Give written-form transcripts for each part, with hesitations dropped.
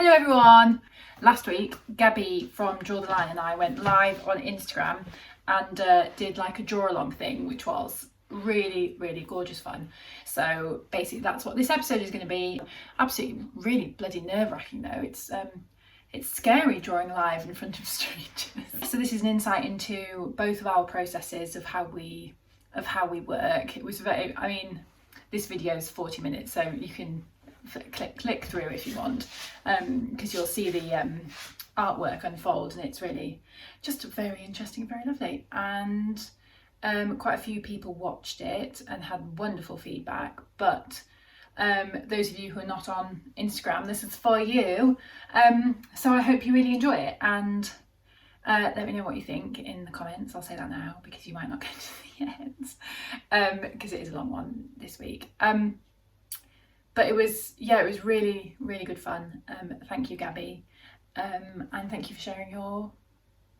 Hello everyone! Last week, Gabby from Draw the Line and I went live on Instagram and did like a draw along thing, which was really gorgeous fun. So basically that's what this episode is going to be. Absolutely really bloody nerve-wracking though. It's scary drawing live in front of strangers. So this is an insight into both of our processes of how we work. It was very, I mean, this video is 40 minutes, so you can click through if you want, because you'll see the artwork unfold, and it's really just very interesting, very lovely. And quite a few people watched it and had wonderful feedback, but those of you who are not on Instagram, this is for you. So I hope you really enjoy it, and let me know what you think in the comments. I'll say that now because you might not get to the end, because it is a long one this week. But it was really good fun. Thank you, Gabby, and thank you for sharing your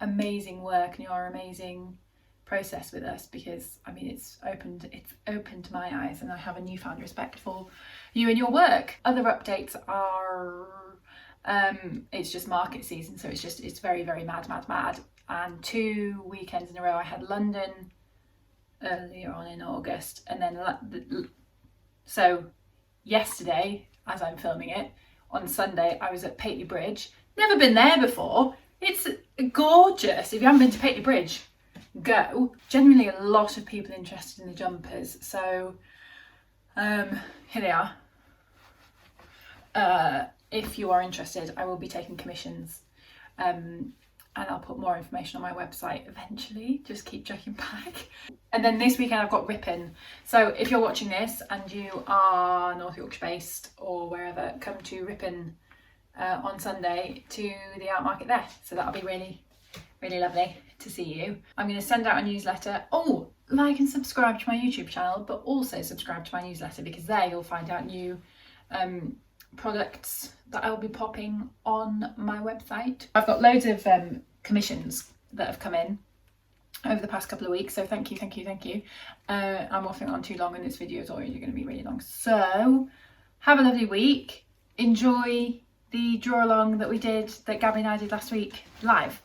amazing work and your amazing process with us, because I mean it's opened my eyes, and I have a newfound respect for you and your work. Other updates are it's just market season, so it's very mad, and 2 weekends in a row. I had London earlier on in August, and then so yesterday, as I'm filming it, on Sunday, I was at Pateley Bridge. Never been there before. It's gorgeous. If you haven't been to Pateley Bridge, go. Generally a lot of people interested in the jumpers, so here they are. If you are interested, I will be taking commissions, and I'll put more information on my website eventually. Just keep checking back. And then this weekend I've got Ripon. So if you're watching this and you are North Yorkshire based or wherever, come to Ripon on Sunday to the art market there. So that'll be really lovely to see you. I'm going to send out a newsletter. Oh, like and subscribe to my YouTube channel, but also subscribe to my newsletter, because there you'll find out new products that I'll be popping on my website. I've got loads of commissions that have come in over the past couple of weeks, so thank you. I'm waffling on too long, and this video is already going to be really long. So have a lovely week. Enjoy the draw along that Gabby and I did last week live,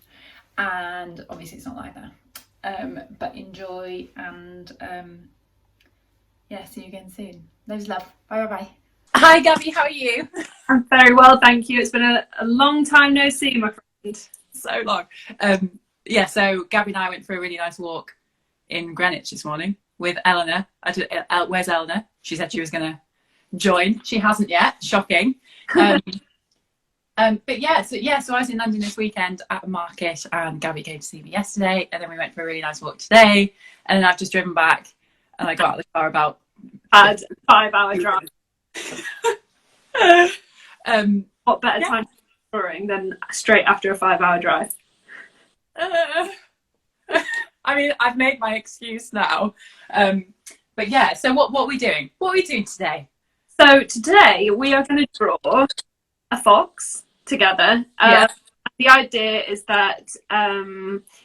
and obviously it's not live now, but enjoy, and yeah, see you again soon. Loads of love. Bye. Hi Gabby, how are you? I'm very well, thank you. It's been a long time no see, my friend. So long. Yeah, so Gabby and I went for a really nice walk in Greenwich this morning with Eleanor. Where's Eleanor? She said she was going to join. She hasn't yet. Shocking. But yeah, so I was in London this weekend at a market, and Gabby came to see me yesterday, and then we went for a really nice walk today, and then I've just driven back, and I got out of the car about had a 5-hour drive. What better time for touring than straight after a 5-hour drive? I mean, I've made my excuse now. But yeah, so what are we doing? What are we doing today? So today we are going to draw a fox together. Yeah. The idea is that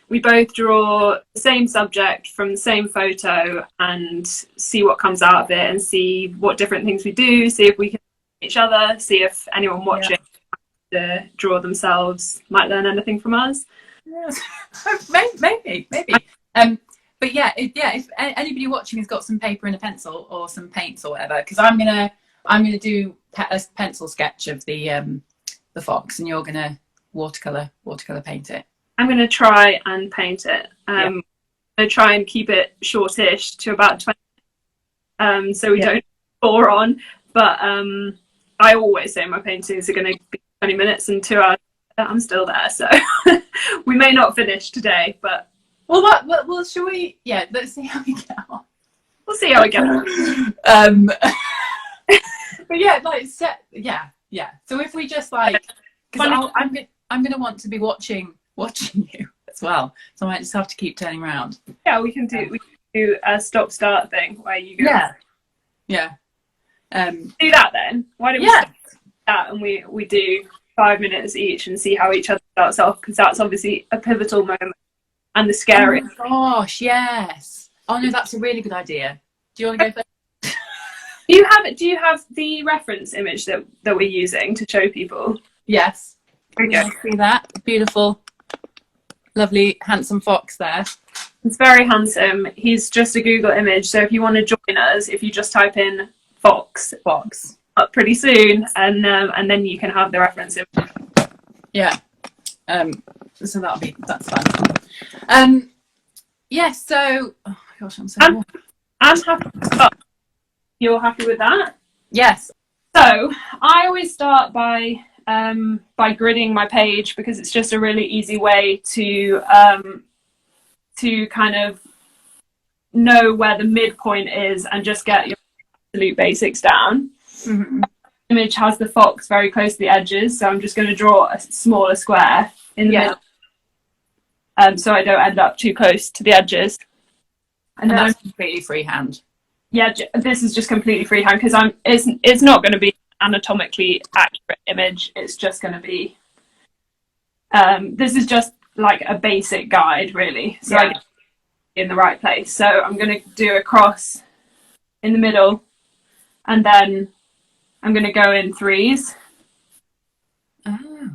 we both draw the same subject from the same photo and see what comes out of it, and see what different things we do, see if we can each other, see if anyone watching to draw themselves might learn anything from us. Yes. maybe. But yeah, if anybody watching has got some paper and a pencil or some paints or whatever, because I'm gonna do a pencil sketch of the fox, and you're gonna watercolor paint it. I'm going to try and paint it. I'm going to try and keep it shortish to about 20 minutes, so we don't bore on. But I always say my paintings are going to be 20 minutes, and 2 hours I'm still there. So we may not finish today, but well, shall we? Yeah, let's see how we get on. We'll see how we get on. But yeah. So if we just because I'm going to want to be watching you as well, so I might just have to keep turning around. Yeah, we can do a stop-start thing where you go. Yeah. Do that then. Why don't we start that, and we do 5 minutes each and see how each other starts off, because that's obviously a pivotal moment and the scary. Oh my gosh, yes. Oh no, that's a really good idea. Do you want to go first? Do you have the reference image that we're using to show people? Yes. There we go. See that? Beautiful, lovely, handsome fox there. It's very handsome. He's just a Google image, so if you want to join us, if you just type in fox up pretty soon, and then you can have the reference image. Yeah. So that's fun. Yeah. So, oh my gosh, I'm so. I'm happy. Oh, you're happy with that? Yes. So I always start by gridding my page, because it's just a really easy way to kind of know where the midpoint is and just get your absolute basics down. Mm-hmm. The image has the fox very close to the edges, so I'm just going to draw a smaller square in the middle, so I don't end up too close to the edges. And that's completely freehand. Yeah, this is just completely freehand, because it's not going to be anatomically accurate image. It's just going to be this is just like a basic guide, really, so I get in the right place. So I'm going to do a cross in the middle, and then I'm going to go in threes. Oh.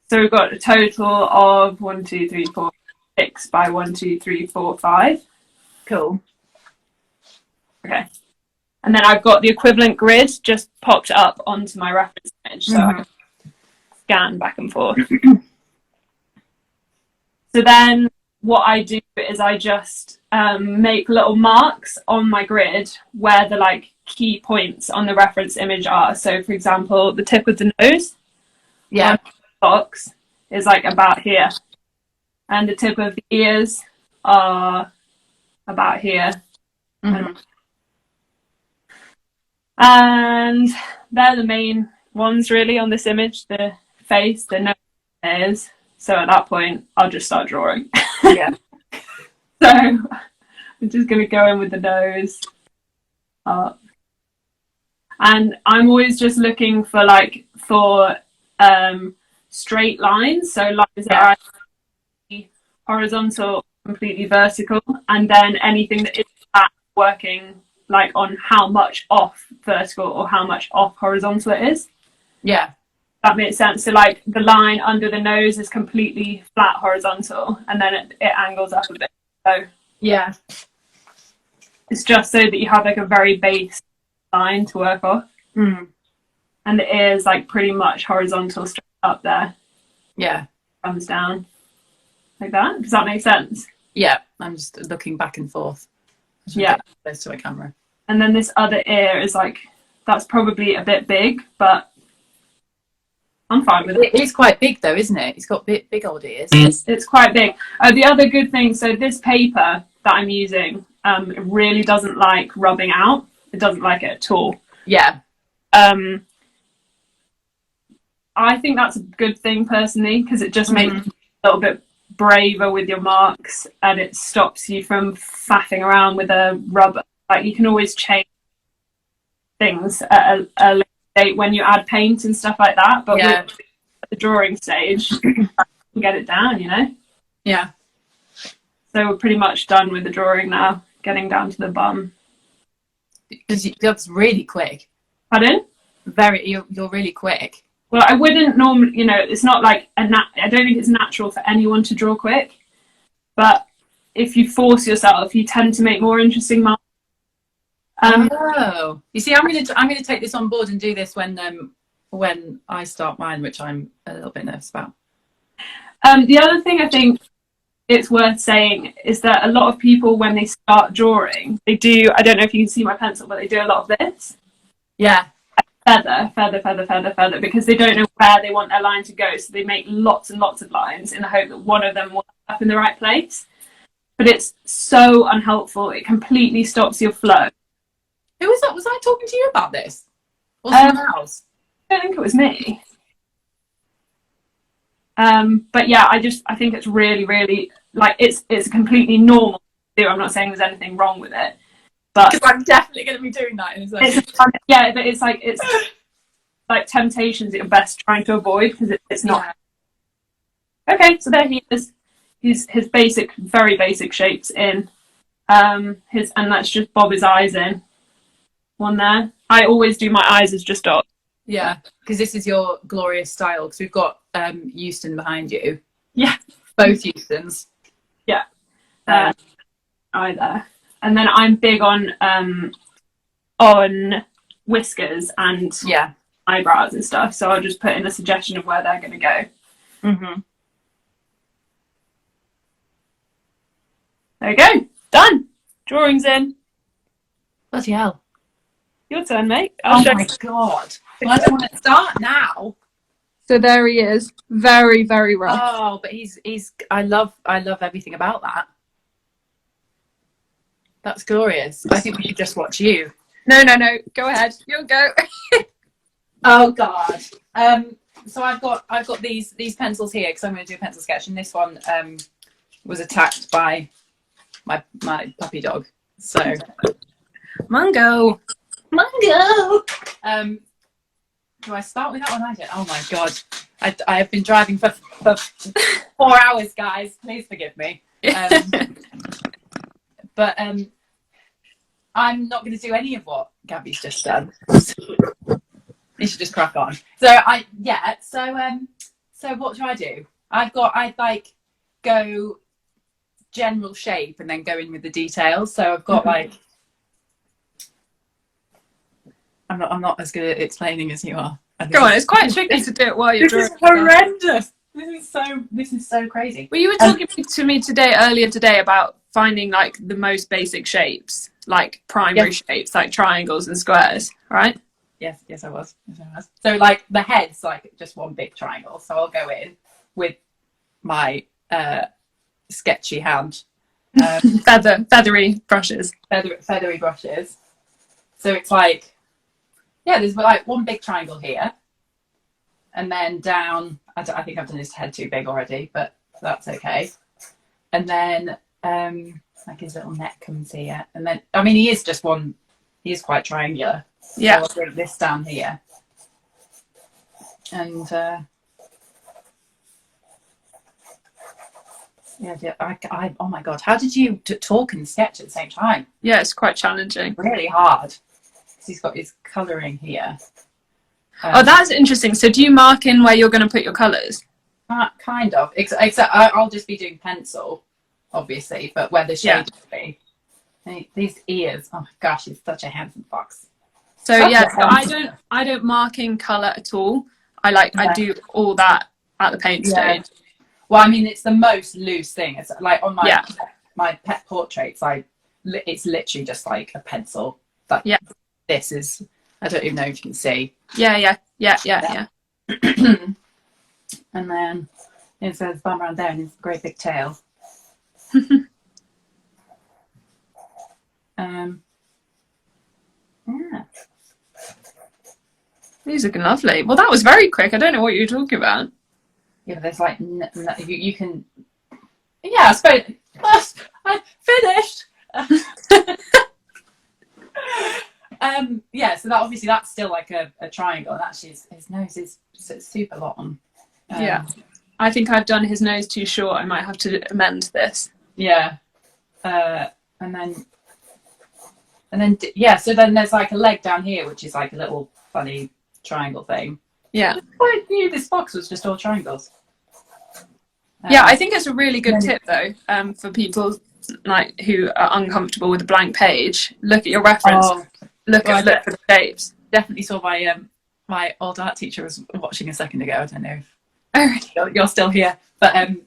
So we've got a total of 1, 2, 3, 4, 6 by 1, 2, 3, 4, 5. Cool. Okay. And then I've got the equivalent grid just popped up onto my reference image, so I can scan back and forth. So then what I do is I just make little marks on my grid where the like key points on the reference image are. So for example, the tip of the nose on the box is like about here, and the tip of the ears are about here. Mm-hmm. And they're the main ones really on this image: the face, the nose, ears. So at that point I'll just start drawing. Yeah. So I'm just going to go in with the nose up, and I'm always just looking for straight lines, so lines that are horizontal, completely vertical, and then anything that is flat, working like on how much off vertical or how much off horizontal it is. Yeah. That makes sense. So like the line under the nose is completely flat horizontal, and then it angles up a bit. So yeah, it's just so that you have like a very base line to work off. Mm. And the ear is like pretty much horizontal straight up there. Yeah. Comes down like that. Does that make sense? Yeah. I'm just looking back and forth. Yeah. Close to a camera. And then this other ear is like, that's probably a bit big, but I'm fine with it. It is quite big though, isn't it? It's got big old ears. It's quite big. The other good thing, so this paper that I'm using, it really doesn't like rubbing out. It doesn't like it at all. Yeah. I think that's a good thing personally, because it just makes you a little bit braver with your marks, and it stops you from faffing around with a rubber. Like you can always change things at a later date when you add paint and stuff like that, but at the drawing stage you can get it down, you know. Yeah. So we're pretty much done with the drawing now, getting down to the bum. Because that's really quick. Pardon? You're really quick. Well, I wouldn't normally, you know, it's not like I don't think it's natural for anyone to draw quick, but if you force yourself, you tend to make more interesting marks. You see, I'm gonna take this on board and do this when I start mine, which I'm a little bit nervous about. The other thing I think it's worth saying is that a lot of people, when they start drawing, they do, I don't know if you can see my pencil, but they do a lot of this. Yeah. Feather, because they don't know where they want their line to go, so they make lots and lots of lines in the hope that one of them will end up in the right place. But it's so unhelpful. It completely stops your flow. Who was that? Was I talking to you about this? Or someone else? I don't think it was me. But yeah, I think it's really, really, like, it's completely normal to do. I'm not saying there's anything wrong with it, but because I'm definitely going to be doing that in a second. But it's like temptations that you're best trying to avoid, because it's not. Yeah. Okay, so there he is. His basic, very basic shapes in. And let's just bob his eyes in. One there. I always do my eyes as just dots. Yeah. because this is your glorious style, because we've got Euston behind you. Yeah. Both Eustons. Yeah. Either. And then I'm big on whiskers and eyebrows and stuff. So I'll just put in a suggestion of where they're going to go. Mm-hmm. There we go. Done. Drawings in. Bloody hell. Your turn, mate. Oh my God. Well, I don't want to start now. So there he is. Very, very rough. Oh, but he's I love everything about that. That's glorious. I think we should just watch you. No. Go ahead. You'll go. Oh God. So I've got these pencils here because I'm going to do a pencil sketch, and this one was attacked by my puppy dog. So Mango. Do I start with that one? I don't. Oh my God. I have been driving for 4 hours, guys. Please forgive me. But I'm not going to do any of what Gabby's just done. You should just crack on. So what do I do? I like go general shape and then go in with the details. So I've got like, I'm not as good at explaining as you are. Go on, it's quite tricky to do it while you're drawing. This is horrendous. This is so crazy. Well, you were talking to me earlier today about finding like the most basic shapes, like primary shapes, like triangles and squares, right? Yes, I was. So like the head's like just one big triangle. So I'll go in with my sketchy hand. Feathery brushes. Feathery brushes. So it's like, there's like one big triangle here. And then down, I think I've done his head too big already, but that's okay. And then like his little neck comes here. And then, I mean, he is quite triangular. Yeah. So I'll bring this down here. And oh my God, how did you talk and sketch at the same time? Yeah, it's quite challenging. Really hard. He's got his colouring here. Oh, that's interesting. So do you mark in where you're going to put your colours? Kind of. Except I'll just be doing pencil, obviously, but where the shade will be. And these ears, oh my gosh, he's such a handsome fox. So I don't mark in colour at all. I do all that at the paint stage. Well, I mean, it's the most loose thing. It's like on my pet portraits, it's literally just like a pencil. But this is, I don't even know if you can see. Yeah. And then it says bum around there and his great big tail. These are lovely. Well, that was very quick. I don't know what you're talking about. Yeah, but there's like you can. Yeah, I suppose I finished. So that obviously that's still like a triangle, and actually his nose is super long. I think I've done his nose too short. I might have to amend this. And then so then there's like a leg down here, which is like a little funny triangle thing. I knew this box was just all triangles. I think it's a really good tip though, for people like who are uncomfortable with a blank page. Look at your reference. Look for the shapes. Definitely saw my old art teacher was watching a second ago. I don't know if you're still here, but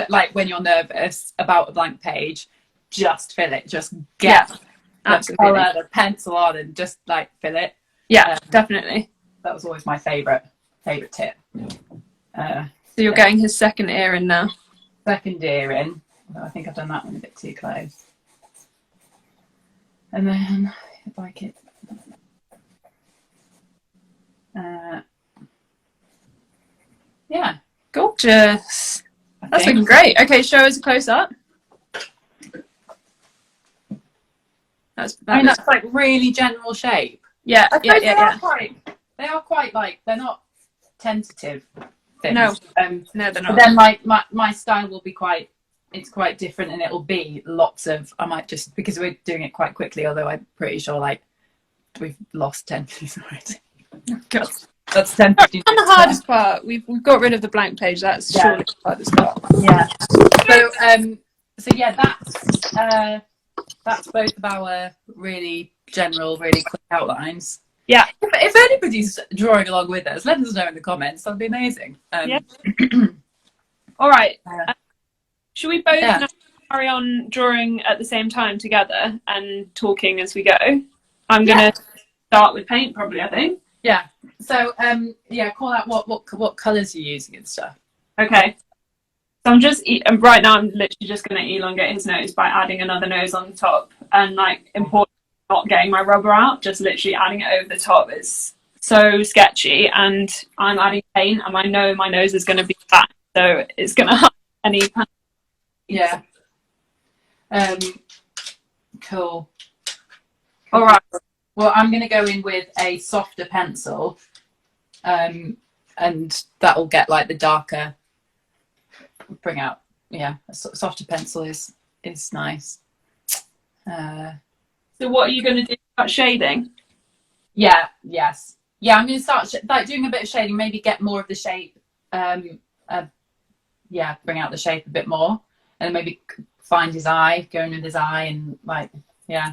like when you're nervous about a blank page, just fill it. Just get the colour, the pencil on, and just like fill it. Definitely. That was always my favourite tip. So you're getting his second ear in now. Second ear in. Although I think I've done that one a bit too close. And then if I could. Gorgeous. That's looking great. Okay, show us a close up. That's like really general shape. They are quite like, they're not tentative things. No, they're not. But then like my style will be quite different, and it'll be lots of, I might just, because we're doing it quite quickly, although I'm pretty sure like we've lost 10 minutes already. God. That's 10, 15 And the minutes. hardest part, we've got rid of the blank page. That's surely the hardest part. Yeah. So yeah, that's both of our really general, really quick outlines. Yeah. If anybody's drawing along with us, let us know in the comments. That'd be amazing. Yeah. All right. Uh, Should we both Yeah. now carry on drawing at the same time together and talking as we go? I'm gonna start with paint, probably. I think. Yeah. So call out what colours you're using and stuff. Okay. So I'm just right now. I'm literally just gonna elongate his nose by adding another nose on the top, and like important, not getting my rubber out, just literally adding it over the top is so sketchy. And I'm adding paint, and I know my nose is gonna be flat, so it's gonna have any. Yeah. Cool. All right. Well, I'm going to go in with a softer pencil, and that'll get like the darker. Bring out, yeah, a softer pencil is nice. So what are you going to do about shading? Yeah. Yes. Yeah. I'm going to start like doing a bit of shading. Maybe get more of the shape. Yeah. Bring out the shape a bit more, and then maybe find his eye, go in with his eye, and like, yeah.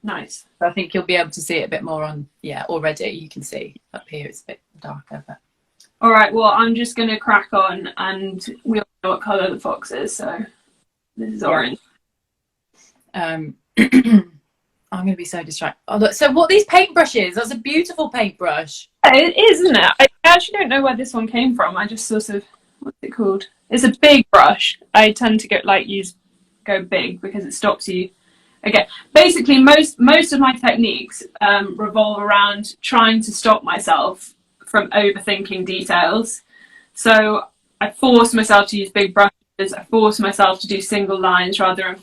Nice. I think you'll be able to see it a bit more on, already you can see up here it's a bit darker. But All right, well, I'm just going to crack on, and we all know what colour the fox is, so this is orange. I'm going to be so distracted. Oh, look, so what are these paintbrushes? That's a beautiful paintbrush. It is, isn't it? I actually don't know where this one came from. I just sort of, what's it called? It's a big brush. I tend to go big because it stops you. Okay, basically most of my techniques revolve around trying to stop myself from overthinking details. So I force myself to use big brushes. I force myself to do single lines rather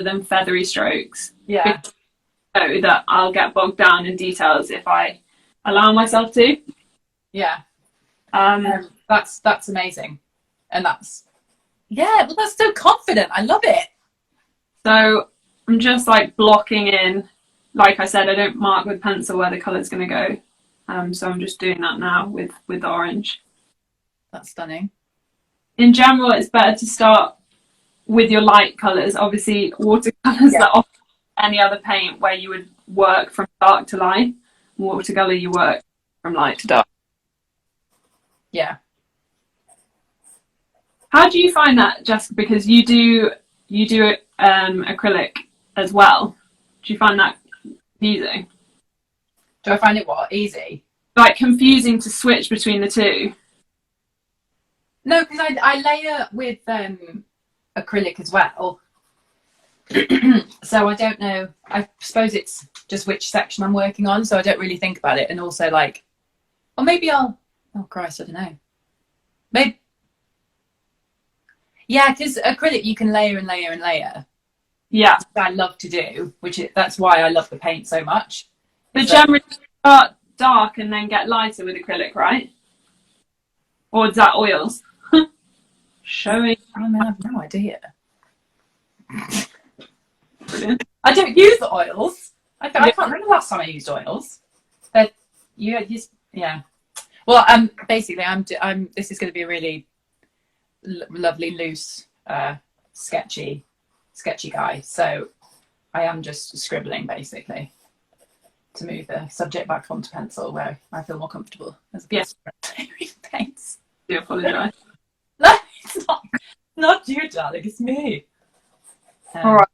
than feathery strokes. Yeah. I know that I'll get bogged down in details if I allow myself to. Yeah. That's amazing, and that's so confident. I love it. So I'm just like blocking in. Like I said, I don't mark with pencil where the colour's going to go. So I'm just doing that now with the orange. That's stunning. In general, it's better to start with your light colours. Obviously, watercolours that offer any other paint where you would work from dark to light. Watercolour, you work from light to dark. Yeah. How do you find that, Jessica? Because you do acrylic as well. Do you find that confusing? Do I find it easy? Like confusing to switch between the two? No, because I layer with acrylic as well. So I don't know. I suppose it's just which section I'm working on, so I don't really think about it. And also like, or maybe oh Christ, I don't know. Maybe. Yeah, because acrylic you can layer and layer and layer. Yeah. Which I love to do, that's why I love the paint so much. But generally start dark and then get lighter with acrylic, right? Or is that oils? Showing. I have no idea. Brilliant. I don't use the oils. I can't remember the last time I used oils. But yeah. Well, basically, this is going to be a really lovely, loose, sketchy guy. So I am just scribbling basically to move the subject back onto pencil where I feel more comfortable as opposed to paints. I do apologise. No, it's not you, darling. It's me. All right.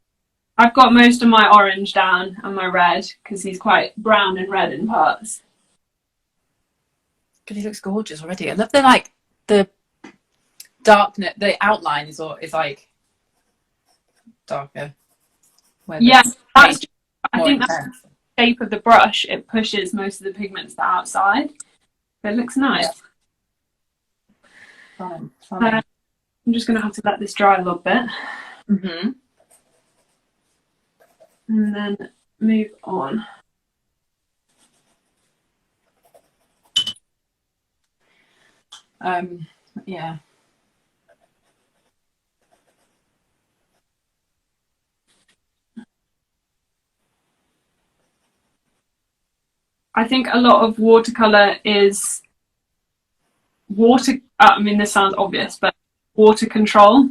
I've got most of my orange down and my red because he's quite brown and red in parts. Because he looks gorgeous already. I love the darkness. The outline is like darker. Yes, I think intense. that's the shape of the brush. It pushes most of the pigments to the outside. But it looks nice. Yeah. Fun. I'm just going to have to let this dry a little bit. Mm-hmm. And then move on. Yeah. I think a lot of watercolor is water. I mean, this sounds obvious, but water control.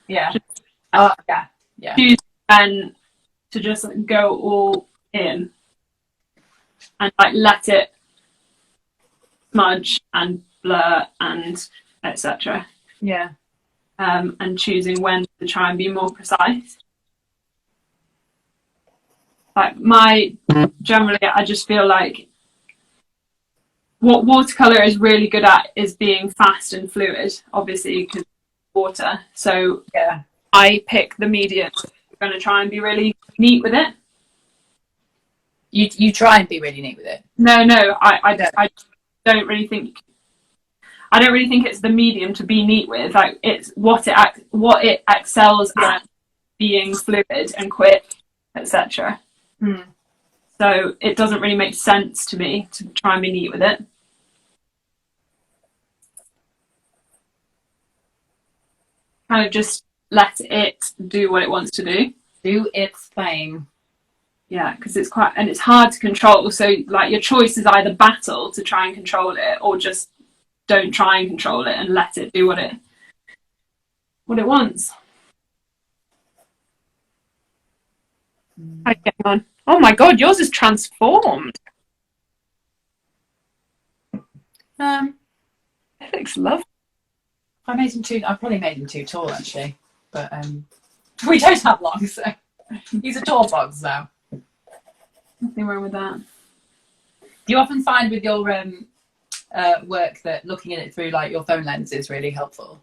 Yeah. Yeah. Choose when to just go all in and like let it smudge and blur and etc. Yeah. And choosing when to try and be more precise. Like generally, I just feel like what watercolor is really good at is being fast and fluid, obviously, because water. So Yeah. I pick the medium. I'm going to try and be really neat with it. You try and be really neat with it. No, I don't really think. I don't really think it's the medium to be neat with. Like it's what it excels at being fluid and quick, etc. So it doesn't really make sense to me to try and be neat with it. Kind of just let it do what it wants to do. Do its thing. Yeah, because it's hard to control. So like your choice is either battle to try and control it, or just don't try and control it and let it do what it wants. How are you getting on? Oh my god, yours is transformed. It looks lovely. I probably made him too tall actually, but we don't have long, so he's a tall box now. Nothing wrong with that. Do you often find with your work that looking at it through like your phone lens is really helpful?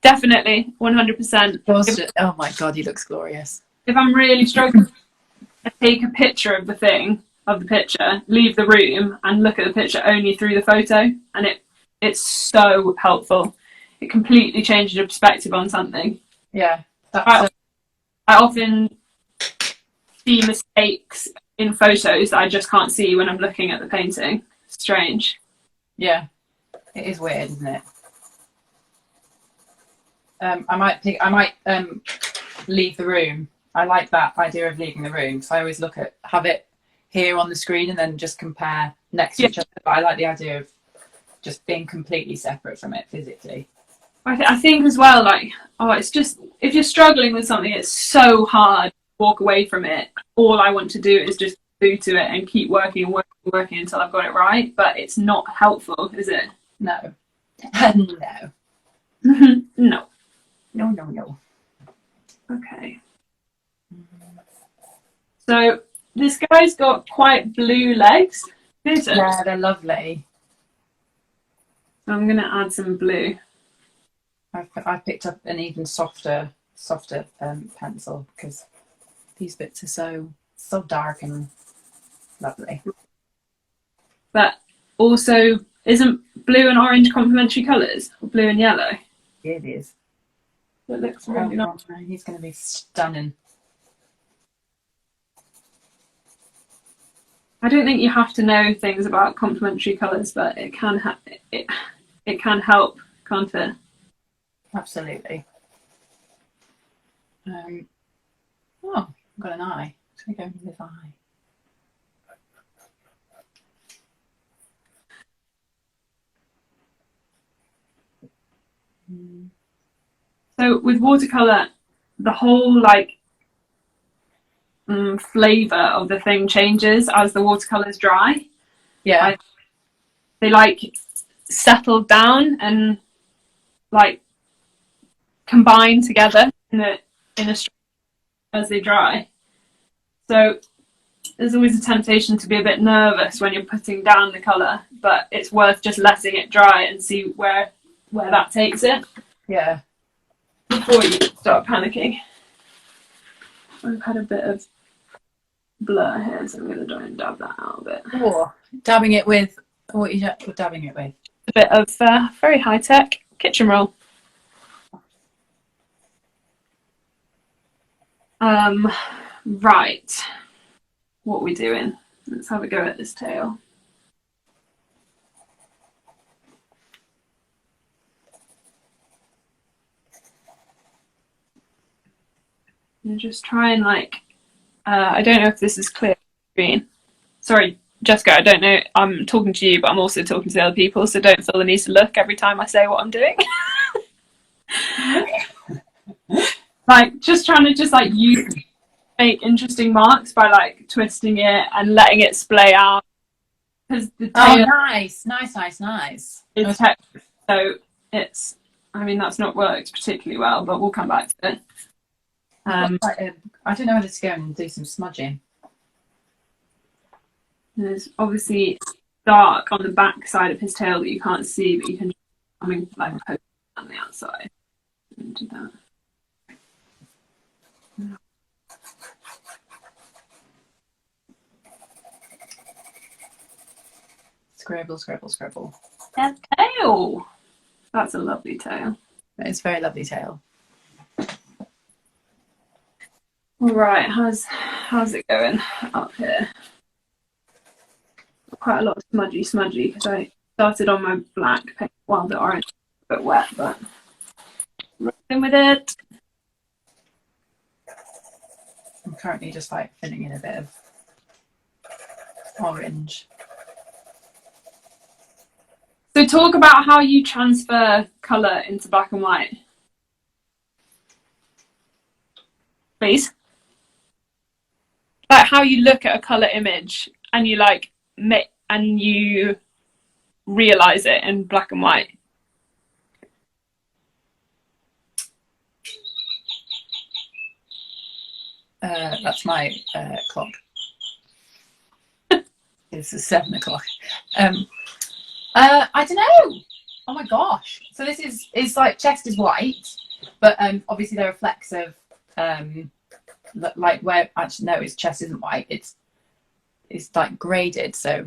Definitely, 100%. Oh my god, he looks glorious. If I'm really struggling, I take a picture of the picture, leave the room, and look at the picture only through the photo, and it's so helpful. It completely changes your perspective on something. Yeah, I often see mistakes in photos that I just can't see when I'm looking at the painting. Strange. Yeah, it is weird, isn't it? I might leave the room. I like that idea of leaving the room, so I always have it here on the screen and then just compare next to each other. But I like the idea of just being completely separate from it physically. I think as well, like, it's just, if you're struggling with something, it's so hard to walk away from it. All I want to do is just glue to it and keep working and working and working until I've got it right. But it's not helpful, is it? No. No. No. Okay. So this guy's got quite blue legs, isn't it? Yeah, they're lovely. So I'm going to add some blue. I picked up an even softer pencil because these bits are so dark and lovely. But also, isn't blue and orange complementary colours? Or blue and yellow? It is. It looks really nice. He's going to be stunning. I don't think you have to know things about complementary colours, but it can it can help, can't it? Absolutely. I've got an eye. I'm going to go with this eye. So with watercolour, the whole flavour of the thing changes as the watercolours dry. Yeah. They settle down and combine together in a as they dry. So there's always a temptation to be a bit nervous when you're putting down the colour, but it's worth just letting it dry and see where that takes it. Yeah. Before you start panicking. I've had a bit of blur here, so I'm going to try and dab that out a bit. Oh, dabbing it with what are you dabbing it with? A bit of very high-tech kitchen roll. Right. What are we doing? Let's have a go at this tail. And just try and I don't know if this is clear. Sorry, Jessica, I don't know, I'm talking to you, but I'm also talking to the other people, so don't feel the need to look every time I say what I'm doing. Like, just trying to just like make interesting marks by like twisting it and letting it splay out. Because the tail nice. is textured, so it's, I mean, that's not worked particularly well, but we'll come back to it. I don't know whether to go and do some smudging. There's obviously dark on the back side of his tail that you can't see, but you can, I mean, like poke on the outside. And do that. Scribble. That tail. That's a lovely tail. It's a very lovely tail. All right, how's it going up here? Quite a lot of smudgy because I started on my black paint. Well, the orange is a bit wet, but rolling with it. I'm currently just like filling in a bit of orange. So talk about how you transfer colour into black and white. Please. Like how you look at a colour image and you like and you realise it in black and white. That's my clock. It's 7 o'clock. I don't know. Oh my gosh. So this is like chest is white, but obviously there are flecks of like where actually no, his chest isn't white. It's like graded. So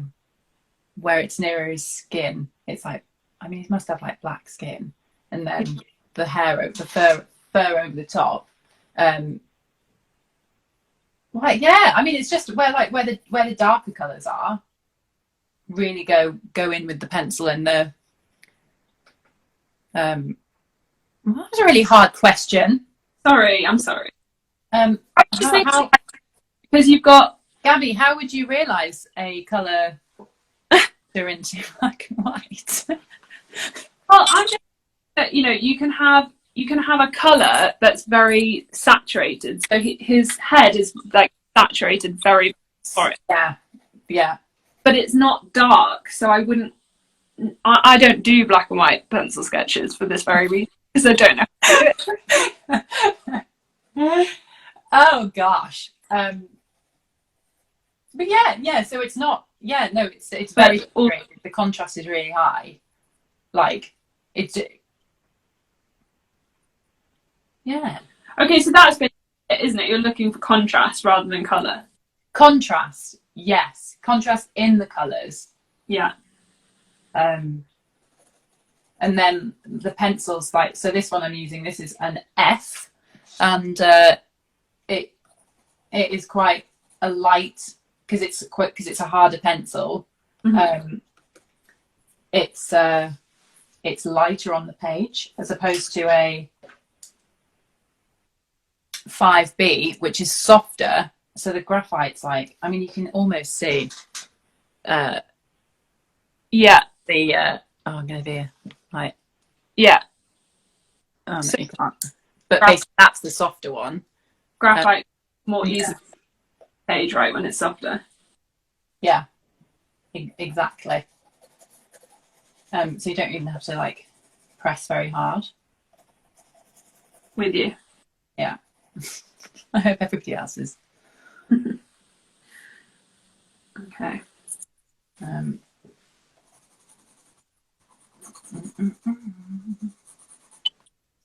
where it's nearer his skin, it's like, I mean, he must have like black skin, and then the hair over the fur over the top. Like yeah, I mean, it's just where the darker colours are. Really go in with the pencil and the that was a really hard question. I'm sorry. I just think because you've got Gabby, how would you realise a colour they're into black and white? Well, I'm just, you know, you can have a colour that's very saturated. So his head is like saturated very sorry. Yeah. But it's not dark, so I don't do black and white pencil sketches for this very reason, because I don't know how to do it. Oh gosh. But yeah, so it's not, it's very saturated. The contrast is really high. Like it's Okay, so that's been it, isn't it? You're looking for contrast rather than colour. Contrast, yes. Contrast in the colours. Yeah. And then the pencils, like, so this one I'm using, this is an F, and it is quite a light, because it's a harder pencil. Mm-hmm. It's lighter on the page as opposed to a 5B, which is softer. So the graphite's like, I mean, you can almost see I'm gonna be like, no, you can't. But basically that's the softer one. Graphite more easy page, right, when it's softer. Yeah, exactly. So you don't even have to like press very hard. With you. Yeah. I hope everybody else is. Okay. So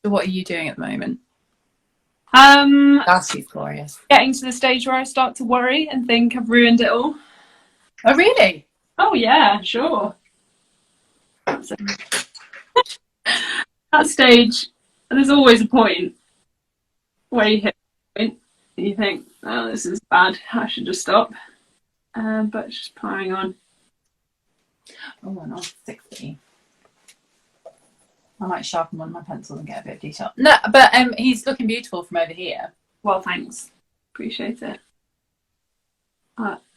what are you doing at the moment? Darcy's glorious. Getting to the stage where I start to worry and think I've ruined it all. Oh really? Oh yeah, sure. That stage, there's always a point where you hit a point and you think, oh, this is bad, I should just stop. But it's just powering on. Oh, I'm on 60. I might sharpen one of my pencils and get a bit of detail. No, but he's looking beautiful from over here. Well, thanks. Appreciate it.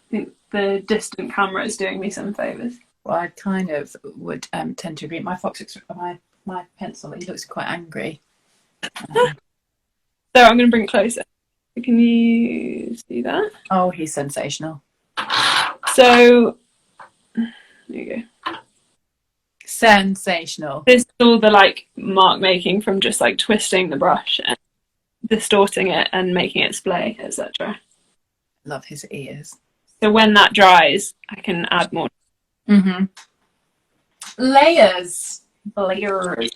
I think the distant camera is doing me some favours. Well, I kind of would tend to agree. My fox looks, my pencil, he looks quite angry. So I'm going to bring it closer. Can you see that? Oh, he's sensational. So there you go. Sensational. This is all the like mark making from just like twisting the brush and distorting it and making it splay, etc. Love his ears. So when that dries, I can add more. Mm-hmm. Layers. Layers.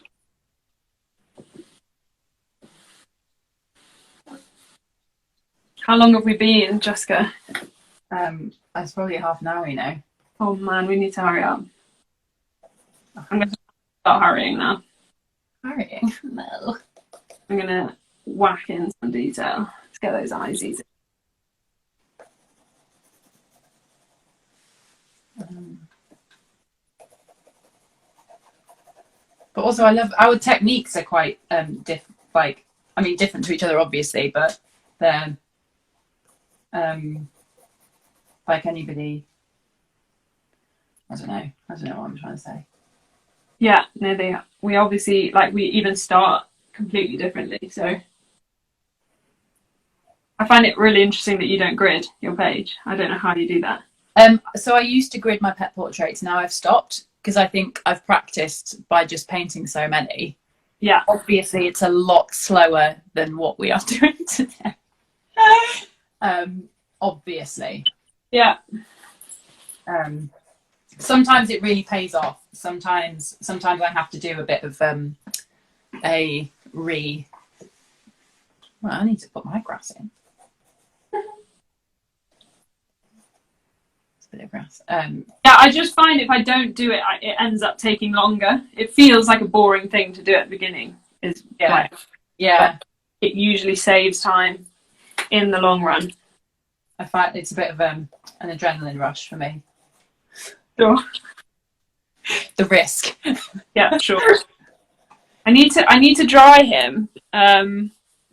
How long have we been, Jessica? It's probably half an hour, you know. Oh man, we need to hurry up. I'm going to start hurrying now. Hurrying? No. I'm going to whack in some detail to get those eyes easy. But also, I love our techniques are quite different to each other, obviously, but they're like anybody. I don't know what I'm trying to say. Yeah, no, we obviously we even start completely differently. So I find it really interesting that you don't grid your page. I don't know how you do that. So I used to grid my pet portraits. Now I've stopped because I think I've practiced by just painting so many. Yeah. Obviously, it's a lot slower than what we are doing today. Obviously. Yeah. Sometimes it really pays off. Sometimes I have to do a bit of Well, I need to put my grass in. It's a bit of grass. Yeah, I just find if I don't do it, it ends up taking longer. It feels like a boring thing to do at the beginning. Yeah. It usually saves time in the long run. I find it's a bit of an adrenaline rush for me. Sure. The risk. Yeah, sure. I need to dry him.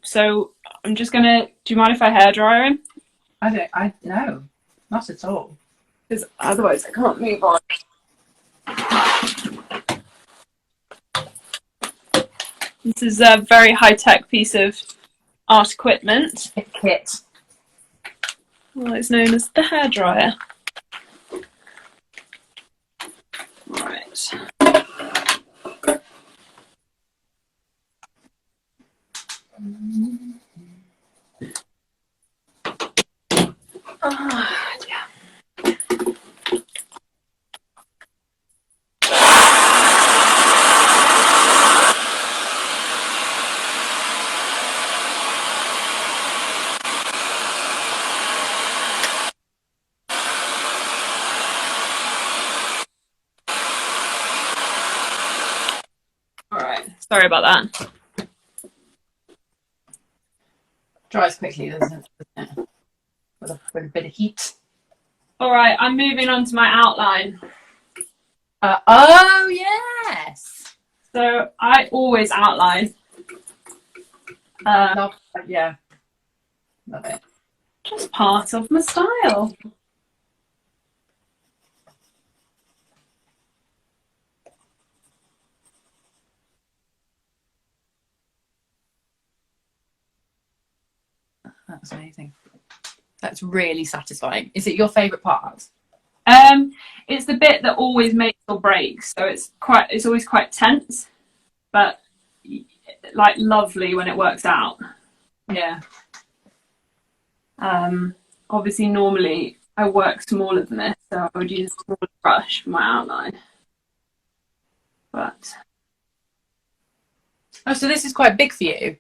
So I'm just gonna. Do you mind if I hair dryer him? No, not at all. Because otherwise I can't move on. This is a very high-tech piece of art equipment. Kit. Well, it's known as the hairdryer. Right. Oh, yeah. All right. Sorry about that. Dries quickly, doesn't it? With a bit of heat. All right. I'm moving on to my outline. Oh yes. So I always outline. Love it. Just part of my style. That's amazing. That's really satisfying. Is it your favourite part? It's the bit that always makes or breaks. So it's always quite tense, but like lovely when it works out. Yeah. Obviously, normally I work smaller than this, so I would use a smaller brush for my outline. But Oh, so this is quite big for you.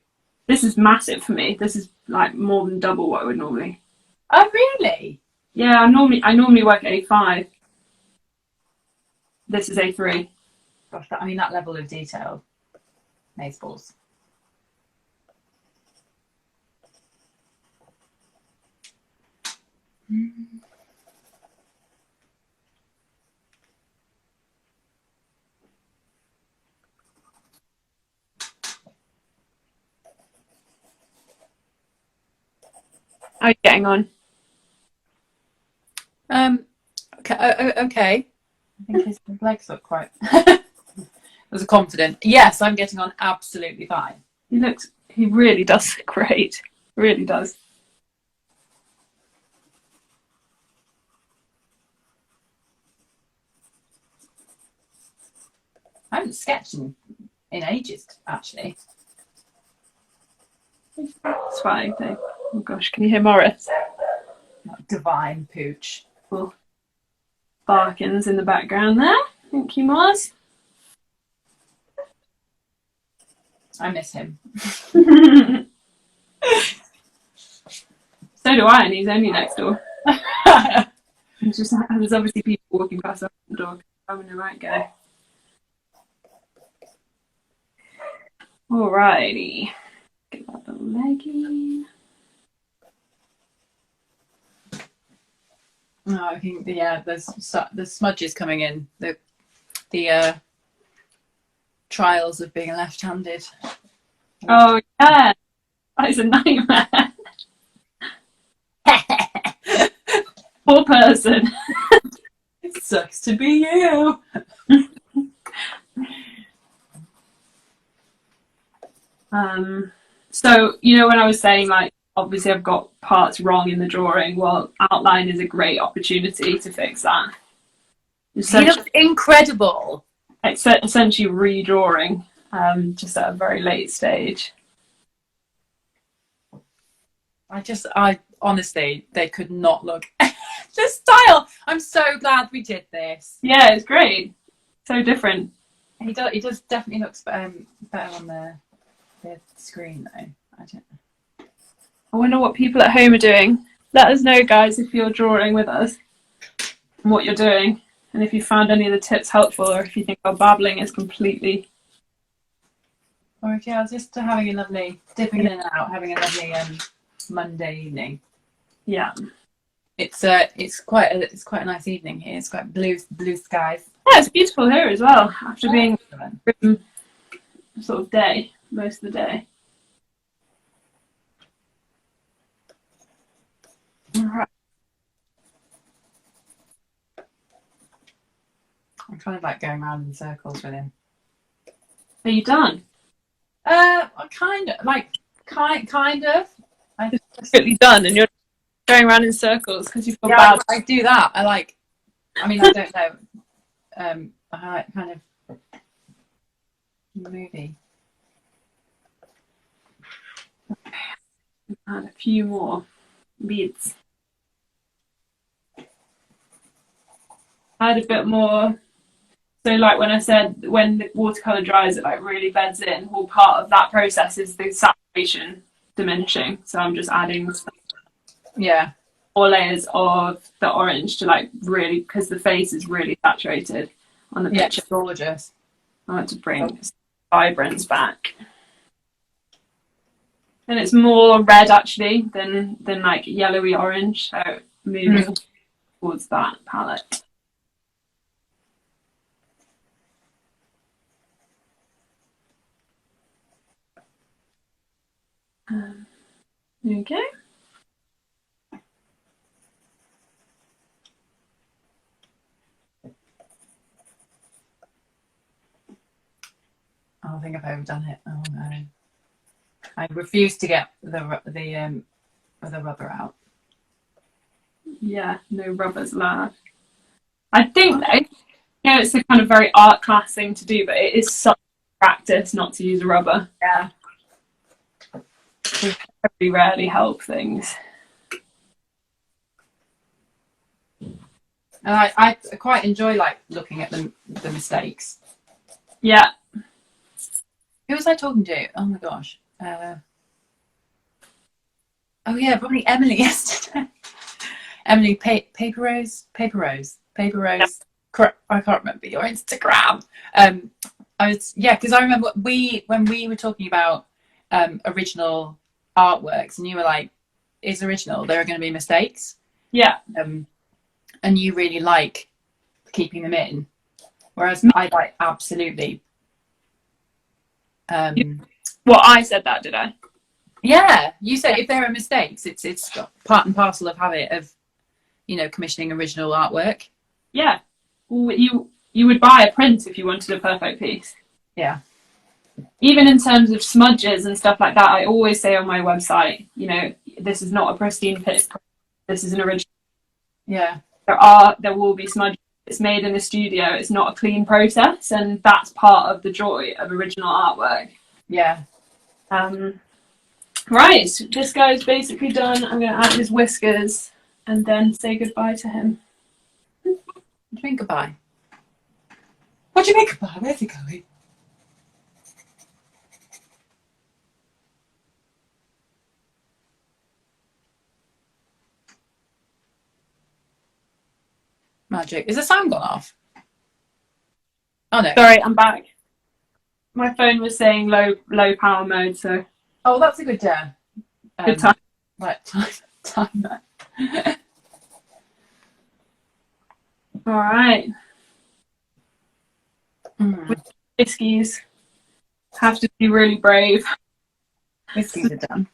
this is massive for me. This is like more than double what I would normally. Oh, really? Yeah, I normally work at A5. This is A3. Gosh, that level of detail. Maze balls. How are you getting on? Okay. I think his legs look quite. Was confident. Yes, I'm getting on absolutely fine. He really does look great. Really does. I haven't sketched in ages, actually. It's fine though. Oh gosh, can you hear Morris? Divine pooch. Oh. Barkins in the background there. Thank you, Morris. I miss him. So do I, and he's only next door. There's obviously people walking past the dog. I'm in the right go. Alrighty. Get that little leggy. Oh, I think there's smudges coming in. The trials of being left-handed. Oh yeah, that is a nightmare. Poor person. It sucks to be you. So when I was saying like obviously I've got parts wrong in the drawing, well, outline is a great opportunity to fix that. He looks incredible. Essentially redrawing, just at a very late stage. I honestly, they could not look the style. I'm so glad we did this. Yeah, it's great. So different. He does definitely looks better on the screen though. I don't know. I wonder what people at home are doing. Let us know, guys, if you're drawing with us and what you're doing, and if you found any of the tips helpful, or if you think our babbling is completely. Or if you're just having a lovely dipping in and out, having a lovely Monday evening. Yeah. It's quite a nice evening here. It's quite blue skies. Yeah, it's beautiful here as well. After being sort of day most of the day. All right. I'm kind of like going around in circles with him. Are you done? Kind of. I You're completely done, and you're going around in circles because you feel yeah, bad. I do that. I don't know. I like kind of movie. Add a few more beads. Add a bit more. So like when I said when the watercolor dries, it like really beds in. Well, part of that process is the saturation diminishing. So I'm just adding more layers of the orange to like really, because the face is really saturated on the picture. It's gorgeous. I want to bring vibrance back. And it's more red actually than like yellowy orange. So moving towards that palette. Okay. Oh, I think I've overdone it. Oh no! I refuse to get the rubber out. Yeah, no rubbers allowed. I think it's a kind of very art class thing to do, but it is such practice not to use a rubber. Yeah. We very rarely help things. And I quite enjoy like looking at the mistakes. Yeah. Who was I talking to? Oh my gosh. Oh yeah, probably Emily yesterday. Emily Paper Rose. Yeah. I can't remember your Instagram. Because I remember when we were talking about original artworks, and you were like, "It's original. There are going to be mistakes." Yeah. And you really like keeping them in, whereas I like absolutely. Well, I said that, did I? Yeah, you said if there are mistakes, it's part and parcel of habit of, commissioning original artwork. yeah, you would buy a print if you wanted a perfect piece. Yeah. Even in terms of smudges and stuff like that, I always say on my website, you know, this is not a pristine piece. This is an original. Yeah. There will be smudges. It's made in the studio. It's not a clean process, and that's part of the joy of original artwork. Yeah. Right, this guy's basically done. I'm going to add his whiskers and then say goodbye to him. What do you mean goodbye? What do you mean goodbye? Where's he going? Magic. Is the sound gone off? Oh no. Sorry, I'm back. My phone was saying low power mode, so Oh, that's a good good time. Right, timer. All right. Mm. Whiskies have to be really brave. Whiskies are done.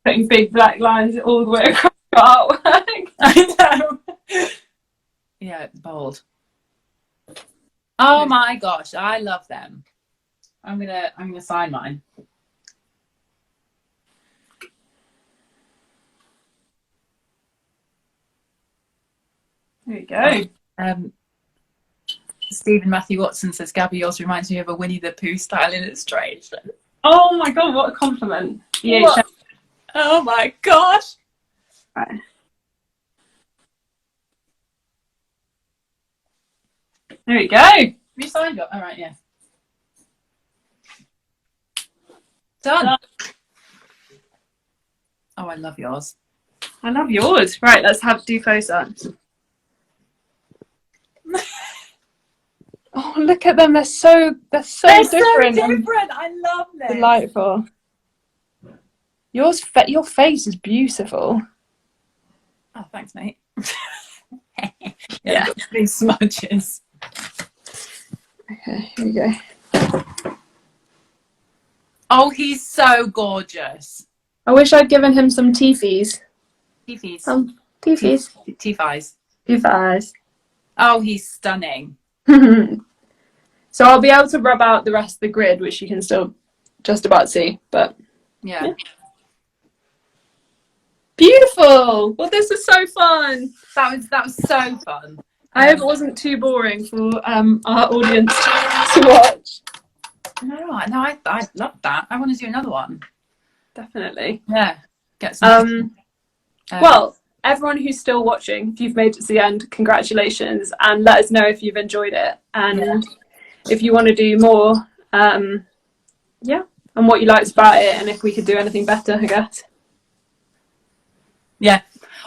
Putting big black lines all the way across your artwork. I know. Yeah, it's bold. Oh my gosh, I love them. I'm gonna sign mine. There you go. Stephen Matthew Watson says, Gabby, yours reminds me of a Winnie the Pooh style illustration. Oh my god, what a compliment. What? Oh my gosh. Right. There you go. Have you signed up? All right, yeah. Done. Oh, I love yours. I love yours. Right, let's do close ups. Oh, look at them. They're so They're different. so different. I love them. Delightful. Your face is beautiful. Oh, thanks, mate. Yeah. These smudges. Okay, here we go. Oh, he's so gorgeous. I wish I'd given him some teefies. Teefies. Teefies. Teefies. Teefies. Oh, he's stunning. So I'll be able to rub out the rest of the grid, which you can still just about see, but Yeah. Beautiful. Well, this was so fun. That was so fun. I hope it wasn't too boring for our audience to watch. No, I love that. I want to do another one. Definitely. Yeah. Get some. Well, everyone who's still watching, if you've made it to the end, congratulations, and let us know if you've enjoyed it and if you want to do more. And what you liked about it, and if we could do anything better, I guess. Yeah,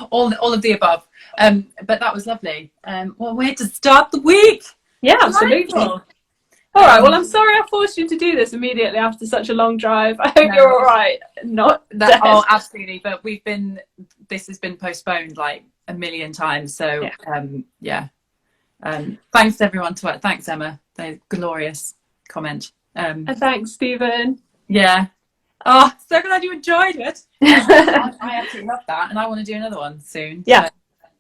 all of the above. But that was lovely. What a way to start the week. Yeah, absolutely. All right. Well, I'm sorry I forced you to do this immediately after such a long drive. I hope you're all right. Not that. Dead. Oh, absolutely. But this has been postponed like a million times. So thanks to everyone. Thanks, Emma. They're glorious comment. And thanks, Stephen. Yeah. Oh, so glad you enjoyed it. I absolutely love that, and I want to do another one soon. Yeah. So,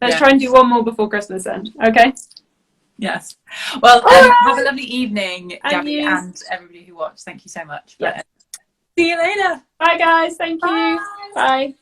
let's try and do one more before Christmas then. Okay. Yes. Well, have a lovely evening, Gabby, and everybody who watched. Thank you so much. Yeah. See you later. Bye, guys. Thank you. Bye. Bye.